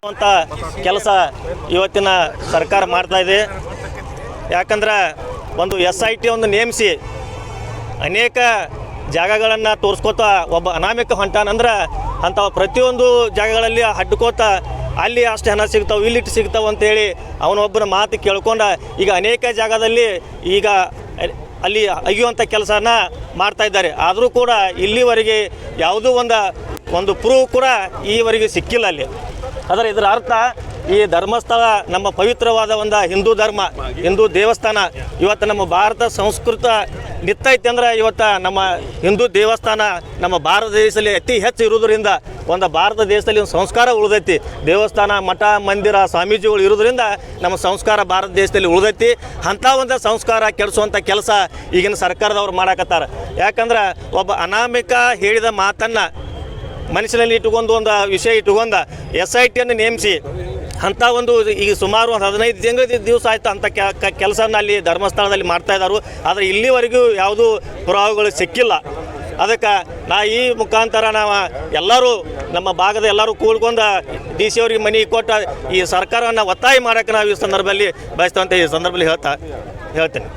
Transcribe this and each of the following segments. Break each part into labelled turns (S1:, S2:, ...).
S1: ಅಂತ ಕೆಲಸ ಇವತ್ತಿನ ಸರ್ಕಾರ ಮಾಡ್ತಾ ಇದೆ. ಯಾಕಂದ್ರೆ ಒಂದು SIT ಒಂದು ನೇಮಿಸಿ ಅನೇಕ ಜಾಗಗಳನ್ನು ತೋರಿಸ್ಕೋತ ಒಬ್ಬ ಅನಾಮಿಕ ಹೊಂಟಾನಂದ್ರೆ ಅಂಥ ಪ್ರತಿಯೊಂದು ಜಾಗಗಳಲ್ಲಿ ಅಡ್ಕೋತ ಅಲ್ಲಿ ಅಷ್ಟು ಹಣ ಸಿಗ್ತಾವೆ ಇಲ್ಲಿಟ್ಟು ಸಿಗ್ತಾವೆ ಅಂತೇಳಿ ಅವನೊಬ್ಬನ ಮಾತು ಕೇಳ್ಕೊಂಡು ಈಗ ಅನೇಕ ಜಾಗದಲ್ಲಿ ಈಗ ಅಲ್ಲಿ ಅಗಿಯುವಂಥ ಕೆಲಸನ ಮಾಡ್ತಾ ಇದ್ದಾರೆ. ಆದರೂ ಕೂಡ ಇಲ್ಲಿವರೆಗೆ ಯಾವುದೂ ಒಂದು ಪ್ರೂವ್ ಕೂಡ ಈವರೆಗೆ ಸಿಕ್ಕಿಲ್ಲ ಅಲ್ಲಿ. ಆದರೆ ಇದರ ಅರ್ಥ ಈ ಧರ್ಮಸ್ಥಳ ನಮ್ಮ ಪವಿತ್ರವಾದ ಒಂದು ಹಿಂದೂ ಧರ್ಮ, ಹಿಂದೂ ದೇವಸ್ಥಾನ ಇವತ್ತು ನಮ್ಮ ಭಾರತ ಸಂಸ್ಕೃತ ನಿತ್ತೈತೆ ಅಂದ್ರೆ ಇವತ್ತು ನಮ್ಮ ಹಿಂದೂ ದೇವಸ್ಥಾನ ನಮ್ಮ ಭಾರತ ದೇಶದಲ್ಲಿ ಅತಿ ಹೆಚ್ಚು ಇರೋದ್ರಿಂದ ಒಂದು ಭಾರತ ದೇಶದಲ್ಲಿ ಒಂದು ಸಂಸ್ಕಾರ ಉಳಿದೈತಿ. ದೇವಸ್ಥಾನ, ಮಠ, ಮಂದಿರ, ಸ್ವಾಮೀಜಿಗಳು ಇರೋದ್ರಿಂದ ನಮ್ಮ ಸಂಸ್ಕಾರ ಭಾರತ ದೇಶದಲ್ಲಿ ಉಳಿದೈತಿ. ಅಂಥ ಒಂದು ಸಂಸ್ಕಾರ ಕೆಡಿಸುವಂಥ ಕೆಲಸ ಈಗಿನ ಸರ್ಕಾರದವ್ರು ಮಾಡಕತ್ತಾರೆ. ಯಾಕಂದ್ರೆ ಒಬ್ಬ ಅನಾಮಿಕ ಹೇಳಿದ ಮಾತನ್ನು ಮನಸ್ಸಿನಲ್ಲಿ ಇಟ್ಟುಕೊಂಡು ಒಂದು ವಿಷಯ ಇಟ್ಟುಕೊಂಡು SITಯನ್ನು ನೇಮಿಸಿ ಅಂಥ ಒಂದು ಈಗ ಸುಮಾರು ಒಂದು 15 ದಿವಸ ಆಯಿತು ಅಂಥ ಕೆಲಸನ ಅಲ್ಲಿ ಧರ್ಮಸ್ಥಳದಲ್ಲಿ ಮಾಡ್ತಾ ಇದ್ದಾರೆ. ಆದರೆ ಇಲ್ಲಿವರೆಗೂ ಯಾವುದೂ ಪುರಾವೆಗಳು ಸಿಕ್ಕಿಲ್ಲ. ಅದಕ್ಕೆ ಈ ಮುಖಾಂತರ ನಾವು ಎಲ್ಲರೂ ನಮ್ಮ ಭಾಗದ ಎಲ್ಲರೂ ಕೂಡ್ಕೊಂಡು DC ಅವ್ರಿಗೆ ಮನೆ ಕೊಟ್ಟು ಈ ಸರ್ಕಾರವನ್ನು ಒತ್ತಾಯ ಮಾಡೋಕ್ಕೆ ನಾವು ಈ ಸಂದರ್ಭದಲ್ಲಿ ಬಯಸ್ತಂತ ಈ ಸಂದರ್ಭದಲ್ಲಿ ಹೇಳ್ತೇನೆ.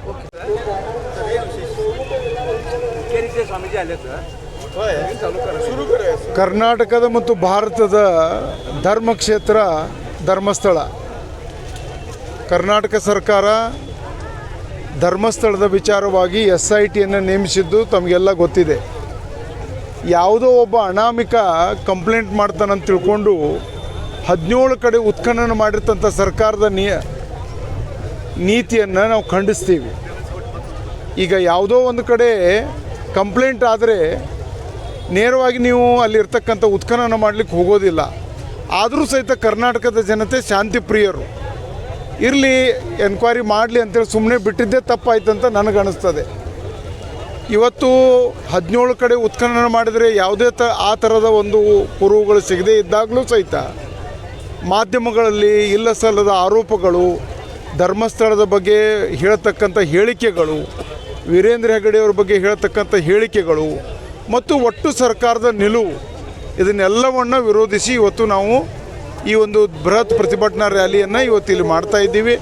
S2: ಕರ್ನಾಟಕದ ಮತ್ತು ಭಾರತದ ಧರ್ಮಕ್ಷೇತ್ರ ಧರ್ಮಸ್ಥಳ. ಕರ್ನಾಟಕ ಸರ್ಕಾರ ಧರ್ಮಸ್ಥಳದ ವಿಚಾರವಾಗಿ SITಯನ್ನು ನೇಮಿಸಿದ್ದು ತಮಗೆಲ್ಲ ಗೊತ್ತಿದೆ. ಯಾವುದೋ ಒಬ್ಬ ಅನಾಮಿಕ ಕಂಪ್ಲೇಂಟ್ ಮಾಡ್ತಾನಂತ ತಿಳ್ಕೊಂಡು 17 ಕಡೆ ಉತ್ಖನನ ಮಾಡಿರ್ತಂಥ ಸರ್ಕಾರದ ನೀತಿಯನ್ನು ನಾವು ಖಂಡಿಸ್ತೀವಿ. ಈಗ ಯಾವುದೋ ಒಂದು ಕಡೆ ಕಂಪ್ಲೇಂಟ್ ಆದರೆ ನೇರವಾಗಿ ನೀವು ಅಲ್ಲಿರ್ತಕ್ಕಂಥ ಉತ್ಖನನ ಮಾಡಲಿಕ್ಕೆ ಹೋಗೋದಿಲ್ಲ. ಆದರೂ ಸಹಿತ ಕರ್ನಾಟಕದ ಜನತೆ ಶಾಂತಿ ಪ್ರಿಯರು. ಇರಲಿ, ಎನ್ಕ್ವೈರಿ ಮಾಡಲಿ ಅಂತೇಳಿ ಸುಮ್ಮನೆ ಬಿಟ್ಟಿದ್ದೇ ತಪ್ಪಾಯ್ತು ಅಂತ ನನಗನ್ನಿಸ್ತದೆ. ಇವತ್ತು 17 ಕಡೆ ಉತ್ಖನನ ಮಾಡಿದರೆ ಯಾವುದೇ ಆ ಥರದ ಒಂದು ಪುರಾವೆಗಳು ಸಿಗದೇ ಇದ್ದಾಗಲೂ ಸಹಿತ ಮಾಧ್ಯಮಗಳಲ್ಲಿ ಇಲ್ಲ ಸಲ್ಲದ ಆರೋಪಗಳು, ಧರ್ಮಸ್ಥಳದ ಬಗ್ಗೆ ಹೇಳ್ತಕ್ಕಂಥ ಹೇಳಿಕೆಗಳು, ವೀರೇಂದ್ರ ಹೆಗ್ಗಡೆಯವ್ರ ಬಗ್ಗೆ ಹೇಳ್ತಕ್ಕಂಥ ಹೇಳಿಕೆಗಳು ಮತ್ತು ಒಟ್ಟು ಸರ್ಕಾರದ ನಿಲುವು, ಇದನ್ನೆಲ್ಲವನ್ನು ವಿರೋಧಿಸಿ ಇವತ್ತು ನಾವು ಈ ಒಂದು ಬೃಹತ್ ಪ್ರತಿಭಟನಾ ರ್ಯಾಲಿಯನ್ನು ಇವತ್ತು ಇಲ್ಲಿ ಮಾಡ್ತಾ ಇದ್ದೀವಿ.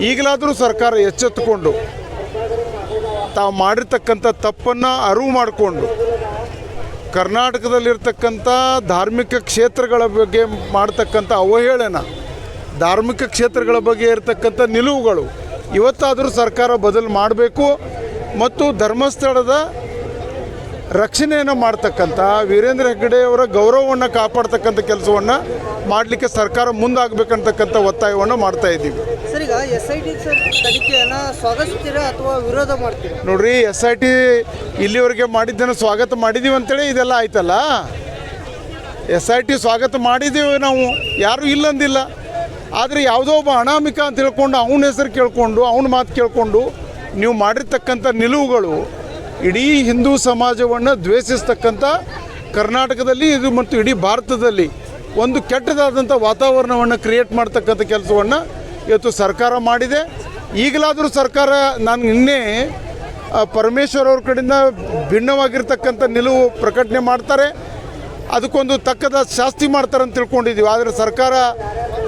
S2: ಈಗಲಾದರೂ ಸರ್ಕಾರ ಎಚ್ಚೆತ್ತುಕೊಂಡು ತಾವು ಮಾಡಿರ್ತಕ್ಕಂಥ ತಪ್ಪನ್ನು ಅರಿವು ಮಾಡಿಕೊಂಡು ಕರ್ನಾಟಕದಲ್ಲಿರ್ತಕ್ಕಂಥ ಧಾರ್ಮಿಕ ಕ್ಷೇತ್ರಗಳ ಬಗ್ಗೆ ಮಾಡ್ತಕ್ಕಂಥ ಅವಹೇಳನ, ಧಾರ್ಮಿಕ ಕ್ಷೇತ್ರಗಳ ಬಗ್ಗೆ ಇರತಕ್ಕಂಥ ನಿಲುವುಗಳು ಇವತ್ತಾದರೂ ಸರ್ಕಾರ ಬದಲು ಮಾಡಬೇಕು ಮತ್ತು ಧರ್ಮಸ್ಥಳದ ರಕ್ಷಣೆಯನ್ನು ಮಾಡ್ತಕ್ಕಂಥ ವೀರೇಂದ್ರ ಹೆಗ್ಗಡೆಯವರ ಗೌರವವನ್ನು ಕಾಪಾಡ್ತಕ್ಕಂಥ ಕೆಲಸವನ್ನು ಮಾಡಲಿಕ್ಕೆ ಸರ್ಕಾರ ಮುಂದಾಗಬೇಕಂತಕ್ಕಂಥ ಒತ್ತಾಯವನ್ನು ಮಾಡ್ತಾ ಇದ್ದೀವಿ.
S3: ಸರ್, ಈಗ SIT ತನಿಖೆಯನ್ನು ಸ್ವಾಗತಿಸ್ತೀರಾ ಅಥವಾ ವಿರೋಧ ಮಾಡ್ತೀರಾ?
S2: ನೋಡ್ರಿ, SIT ಇಲ್ಲಿವರೆಗೆ ಮಾಡಿದ್ದನ್ನು ಸ್ವಾಗತ ಮಾಡಿದ್ದೀವಿ ಅಂತೇಳಿ ಇದೆಲ್ಲ ಆಯ್ತಲ್ಲ. SIT ಸ್ವಾಗತ ಮಾಡಿದ್ದೀವಿ ನಾವು, ಯಾರೂ ಇಲ್ಲಂದಿಲ್ಲ. ಆದರೆ ಯಾವುದೋ ಒಬ್ಬ ಅನಾಮಿಕ ಅಂತ ಹೇಳ್ಕೊಂಡು ಅವನ ಹೆಸರು ಕೇಳಿಕೊಂಡು ಅವನ ಮಾತು ಕೇಳಿಕೊಂಡು ನೀವು ಮಾಡಿರ್ತಕ್ಕಂಥ ನಿಲುವುಗಳು ಇಡೀ ಹಿಂದೂ ಸಮಾಜವನ್ನು ದ್ವೇಷಿಸ್ತಕ್ಕಂಥ ಕರ್ನಾಟಕದಲ್ಲಿ ಇದು ಮತ್ತು ಇಡೀ ಭಾರತದಲ್ಲಿ ಒಂದು ಕೆಟ್ಟದಾದಂಥ ವಾತಾವರಣವನ್ನು ಕ್ರಿಯೇಟ್ ಮಾಡ್ತಕ್ಕಂಥ ಕೆಲಸವನ್ನು ಇವತ್ತು ಸರ್ಕಾರ ಮಾಡಿದೆ. ಈಗಲಾದರೂ ಸರ್ಕಾರ, ನಾನು ನಿನ್ನೆ ಪರಮೇಶ್ವರ್ ಅವ್ರ ಕಡೆಯಿಂದ ಭಿನ್ನವಾಗಿರ್ತಕ್ಕಂಥ ನಿಲುವು ಪ್ರಕಟಣೆ ಮಾಡ್ತಾರೆ, ಅದಕ್ಕೊಂದು ತಕ್ಕದ ಶಾಸ್ತಿ ಮಾಡ್ತಾರೆ ಅಂತ ತಿಳ್ಕೊಂಡಿದ್ದೀವಿ. ಆದರೆ ಸರ್ಕಾರ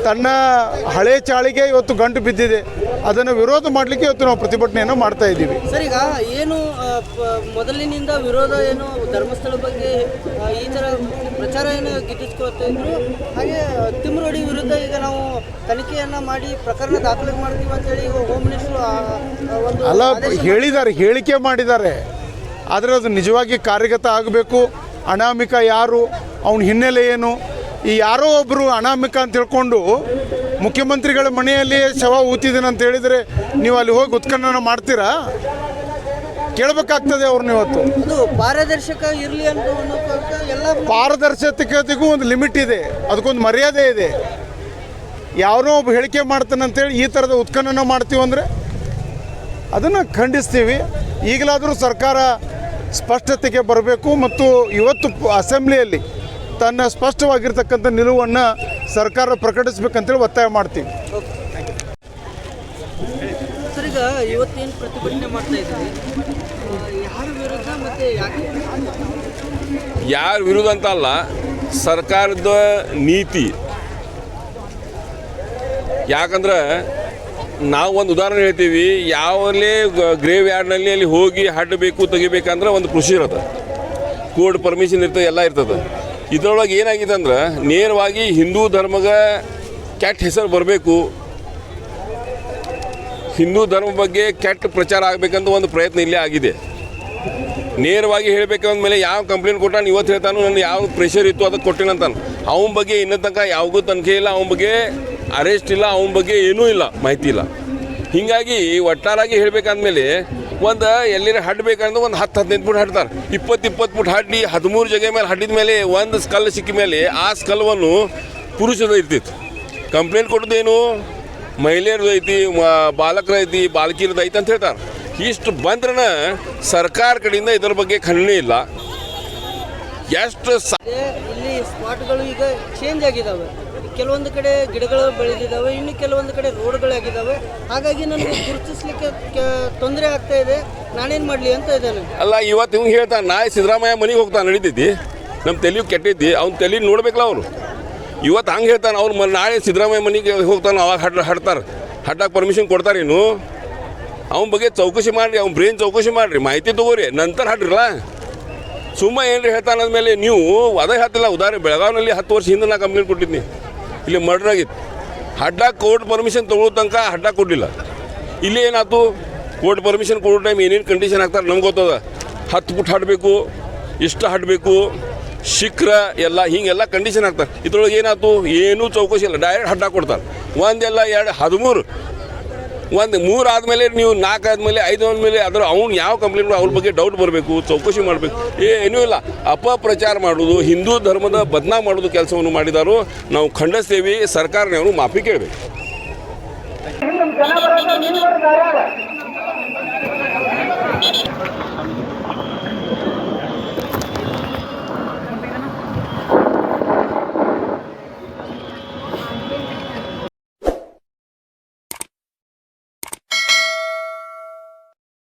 S2: ತನ್ನ ಹಳೆ ಚಾಳಿಗೆ ಇವತ್ತು ಗಂಟು ಬಿದ್ದಿದೆ. ಅದನ್ನು ವಿರೋಧ ಮಾಡಲಿಕ್ಕೆ ಇವತ್ತು ನಾವು ಪ್ರತಿಭಟನೆಯನ್ನು ಮಾಡ್ತಾ ಇದ್ದೀವಿ.
S3: ಸರ್, ಈಗ ಏನು ಮೊದಲಿನಿಂದ ವಿರೋಧ ಏನು ಧರ್ಮಸ್ಥಳ ಬಗ್ಗೆ ಈ ಥರ ಪ್ರಚಾರ ಏನು ಗಿಟ್ಟಿಸ್ಕೊಳ್ತಾ ಇದ್ರು, ಹಾಗೆ ತಿಮ್ಮರೋಡಿ ವಿರುದ್ಧ ಈಗ ನಾವು ತನಿಖೆಯನ್ನು ಮಾಡಿ ಪ್ರಕರಣ ದಾಖಲೆ ಮಾಡ್ತೀವಿ ಅಂತೇಳಿ ಈಗ ಹೋಮ್ ಮಿನಿಸ್ಟ್ರು ಒಂದು
S2: ಅಲ್ಲ ಹೇಳಿದ್ದಾರೆ, ಹೇಳಿಕೆ ಮಾಡಿದ್ದಾರೆ. ಆದರೆ ಅದು ನಿಜವಾಗಿ ಕಾರ್ಯಗತ ಆಗಬೇಕು. ಅನಾಮಿಕ ಯಾರು, ಅವನ ಹಿನ್ನೆಲೆ ಏನು, ಈ ಯಾರೋ ಒಬ್ಬರು ಅನಾಮಿಕ ಅಂತ ಹೇಳ್ಕೊಂಡು ಮುಖ್ಯಮಂತ್ರಿಗಳ ಮನೆಯಲ್ಲಿ ಶವ ಊತಿದ್ದೇನೆ ಅಂತ ಹೇಳಿದರೆ ನೀವು ಅಲ್ಲಿ ಹೋಗಿ ಉತ್ಖನನ ಮಾಡ್ತೀರಾ? ಕೇಳಬೇಕಾಗ್ತದೆ ಅವ್ರನ್ನ. ಇವತ್ತು
S3: ಅದು ಪಾರದರ್ಶಕ ಇರಲಿ ಅಂತ ಎಲ್ಲ
S2: ಪಾರದರ್ಶಕತೆಗೂ ಒಂದು ಲಿಮಿಟ್ ಇದೆ, ಅದಕ್ಕೊಂದು ಮರ್ಯಾದೆ ಇದೆ. ಯಾವನೋ ಒಬ್ಬ ಹೇಳಿಕೆ ಮಾಡ್ತಾನೆ ಅಂತೇಳಿ ಈ ಥರದ ಉತ್ಖನನ ಮಾಡ್ತೀವಿ ಅಂದರೆ ಅದನ್ನು ಖಂಡಿಸ್ತೀವಿ. ಈಗಲಾದರೂ ಸರ್ಕಾರ ಸ್ಪಷ್ಟತೆಗೆ ಬರಬೇಕು ಮತ್ತು ಇವತ್ತು ಅಸೆಂಬ್ಲಿಯಲ್ಲಿ ತನ್ನ ಸ್ಪಷ್ಟವಾಗಿರ್ತಕ್ಕಂಥ ನಿಲುವನ್ನು ಸರ್ಕಾರ ಪ್ರಕಟಿಸಬೇಕಂತೇಳಿ ಒತ್ತಾಯ ಮಾಡ್ತೀವಿ.
S3: ಸರ್, ಈಗ ಇವತ್ತೇನು ಪ್ರತಿಭಟನೆ ಮಾಡ್ತಾ ಇದ್ದೀವಿ, ಯಾರ ವಿರುದ್ಧ ಮತ್ತು ಯಾಕೆ?
S4: ಯಾರ ವಿರುದ್ಧ ಅಂತ ಅಲ್ಲ, ಸರ್ಕಾರದ ನೀತಿ. ಯಾಕಂದ್ರೆ ನಾವು ಒಂದು ಉದಾಹರಣೆ ಹೇಳ್ತೀವಿ, ಯಾವಲ್ಲೇ ಗ್ರೇವ್ ಯಾರ್ಡ್ನಲ್ಲಿ ಅಲ್ಲಿ ಹೋಗಿ ಹಡ್ಡಬೇಕು ತೆಗಿಬೇಕಂದ್ರೆ ಒಂದು ಕೃಷಿ ಇರುತ್ತೆ, ಕೋರ್ಟ್ ಪರ್ಮಿಷನ್ ಇರ್ತದೆ, ಎಲ್ಲ ಇರ್ತದೆ. ಇದರೊಳಗೆ ಏನಾಗಿದೆ ಅಂದ್ರೆ ನೇರವಾಗಿ ಹಿಂದೂ ಧರ್ಮದ ಕೆಟ್ಟ ಹೆಸರು ಬರಬೇಕು, ಹಿಂದೂ ಧರ್ಮ ಬಗ್ಗೆ ಕೆಟ್ಟ ಪ್ರಚಾರ ಆಗಬೇಕಂತ ಒಂದು ಪ್ರಯತ್ನ ಇಲ್ಲೇ ಆಗಿದೆ. ನೇರವಾಗಿ ಹೇಳಬೇಕಂದ್ಮೇಲೆ ಯಾವ ಕಂಪ್ಲೇಂಟ್ ಕೊಟ್ಟಾನು ಇವತ್ತು ಹೇಳ್ತಾನು, ನನ್ನ ಯಾವ ಪ್ರೆಷರ್ ಇತ್ತು ಅದಕ್ಕೆ ಕೊಟ್ಟೇನಂತಾನು. ಅವನ ಬಗ್ಗೆ ಇನ್ನೂ ತನಕ ಯಾವುದೂ ತನಿಖೆ ಇಲ್ಲ, ಅವನ ಬಗ್ಗೆ ಅರೆಸ್ಟ್ ಇಲ್ಲ, ಅವನ ಬಗ್ಗೆ ಏನೂ ಇಲ್ಲ, ಮಾಹಿತಿ ಇಲ್ಲ. ಹೀಗಾಗಿ ಒಟ್ಟಾರಾಗಿ ಹೇಳಬೇಕಂದ್ಮೇಲೆ ಒಂದು ಎಲ್ಲಿರ ಹಡ್ಬೇಕಂದ್ರೆ ಒಂದು 10-15 ಫುಟ್ ಹಡ್ತಾರೆ, 20-20 ಫುಟ್ ಹಡ್ಡಿ 13 ಜಾಗ ಮೇಲೆ ಹಡ್ಡಿದ ಮೇಲೆ ಒಂದು ಸ್ಕಲ್ ಸಿಕ್ಕ ಮೇಲೆ ಆ ಸ್ಕಲ್ವನ್ನು ಪುರುಷದ ಇರ್ತಿತ್ತು. ಕಂಪ್ಲೇಂಟ್ ಕೊಟ್ಟದೇನು ಮಹಿಳೆಯರದು ಐತಿ, ಬಾಲಕರ ಐತಿ, ಬಾಲಕಿಯರದು ಐತಿ ಅಂತ ಹೇಳ್ತಾರೆ. ಇಷ್ಟು ಬಂದ್ರೆ ಸರ್ಕಾರ ಕಡೆಯಿಂದ ಇದರ ಬಗ್ಗೆ ಖಂಡನೆ ಇಲ್ಲ. ಎಷ್ಟು
S3: ಇಲ್ಲಿ ಸ್ಪಾಟ್ಗಳು ಈಗ ಚೇಂಜ್ ಆಗಿದ್ದಾವೆ, ಕೆಲವೊಂದು ಕಡೆ ಗಿಡಗಳು ಬೆಳೆದಿದ್ದಾವೆ, ಇನ್ನು ಕೆಲವೊಂದು ಕಡೆ ರೋಡ್ಗಳಾಗಿದ್ದಾವೆ. ಹಾಗಾಗಿ ನನಗೆ ಗುರುತಿಸ್ಲಿಕ್ಕೆ ತೊಂದರೆ ಆಗ್ತಾ ಇದೆ, ನಾನೇನು ಮಾಡಲಿ ಅಂತ ಇದ್ದಾನೆ.
S4: ಅಲ್ಲ, ಇವತ್ತು ಇವ್ನು ಹೇಳ್ತಾನೆ ನಾಳೆ ಸಿದ್ದರಾಮಯ್ಯ ಮನೆಗೆ ಹೋಗ್ತಾನೆ, ನಡೀತೈತಿ, ನಮ್ಮ ತಲೆಯು ಕೆಟ್ಟೈತಿ, ಅವ್ನ ತಲೆ ನೋಡ್ಬೇಕಲ್ಲ ಅವರು. ಇವತ್ತು ಹಂಗೆ ಹೇಳ್ತಾನೆ, ಅವ್ರು ನಾಳೆ ಸಿದ್ದರಾಮಯ್ಯ ಮನೆಗೆ ಹೋಗ್ತಾನೆ, ಅವಾಗ ಹಡ್ತಾರೆ, ಹಡ್ಡಕ್ಕೆ ಪರ್ಮಿಷನ್ ಕೊಡ್ತಾರೇನು? ಅವನ ಬಗ್ಗೆ ಚೌಕಸಿ ಮಾಡಿರಿ, ಅವ್ನ ಬ್ರೇನ್ ಚೌಕಸಿ ಮಾಡಿರಿ, ಮಾಹಿತಿ ತೊಗೋರಿ, ನಂತರ ಹಡ್ರಲ್ಲ. ಸುಮ್ಮ ಏನ್ರಿ ಹೇಳ್ತಾನೆ ಅಂದಮೇಲೆ ನೀವು ಅದೇ ಹೇಳ್ತಿಲ್ಲ. ಉದಾಹರಣೆ ಬೆಳಗಾವಿನಲ್ಲಿ 10 ವರ್ಷ ಹಿಂದೆ ನಾ ಕಂಪ್ಲೇಂಟ್ ಕೊಟ್ಟಿದ್ನಿ, ಇಲ್ಲಿ ಮರ್ಡರ್ ಆಗಿತ್ತು. ಹಡ್ಡ ಕೋರ್ಟ್ ಪರ್ಮಿಷನ್ ತೊಗೊಳ್ಳೋ ತನಕ ಹಡ್ಡ ಕೊಡಲಿಲ್ಲ. ಇಲ್ಲಿ ಏನಾಯ್ತು, ಕೋರ್ಟ್ ಪರ್ಮಿಷನ್ ಕೊಡೋ ಟೈಮ್ ಏನೇನು ಕಂಡೀಷನ್ ಹಾಕ್ತಾರೆ ನಮ್ಗೆ ಗೊತ್ತದ. 10 ಫುಟ್ ಹಡ್ಬೇಕು, ಇಷ್ಟು ಹಡ್ಬೇಕು, ಶಿಖರ ಎಲ್ಲ ಹೀಗೆಲ್ಲ ಕಂಡೀಷನ್ ಹಾಕ್ತಾರೆ. ಇದ್ರೊಳಗೆ ಏನಾಯ್ತು, ಏನೂ ಚೌಕಸಿ ಇಲ್ಲ, ಡೈರೆಕ್ಟ್ ಹಡ್ಡ ಕೊಡ್ತಾರೆ. ಒಂದೆಲ್ಲ 2 13 ಒಂದು 3 ಆದಮೇಲೆ ನೀವು 4 ಆದಮೇಲೆ 5 ಆದಮೇಲೆ ಅದರ ಅವ್ನು ಯಾವ ಕಂಪ್ಲೇಂಟ್ ಅವ್ರ ಬಗ್ಗೆ ಡೌಟ್ ಬರಬೇಕು, ಚೌಕಸಿ ಮಾಡಬೇಕು, ಏನೂ ಇಲ್ಲ. ಅಪಪ್ರಚಾರ ಮಾಡೋದು, ಹಿಂದೂ ಧರ್ಮದ ಬದನಾಮ ಮಾಡೋದು ಕೆಲಸವನ್ನು ಮಾಡಿದಾರು. ನಾವು ಖಂಡಿಸ್ತೇವೆ. ಸರ್ಕಾರನವರು ಮಾಫಿ ಕೇಳಬೇಕು.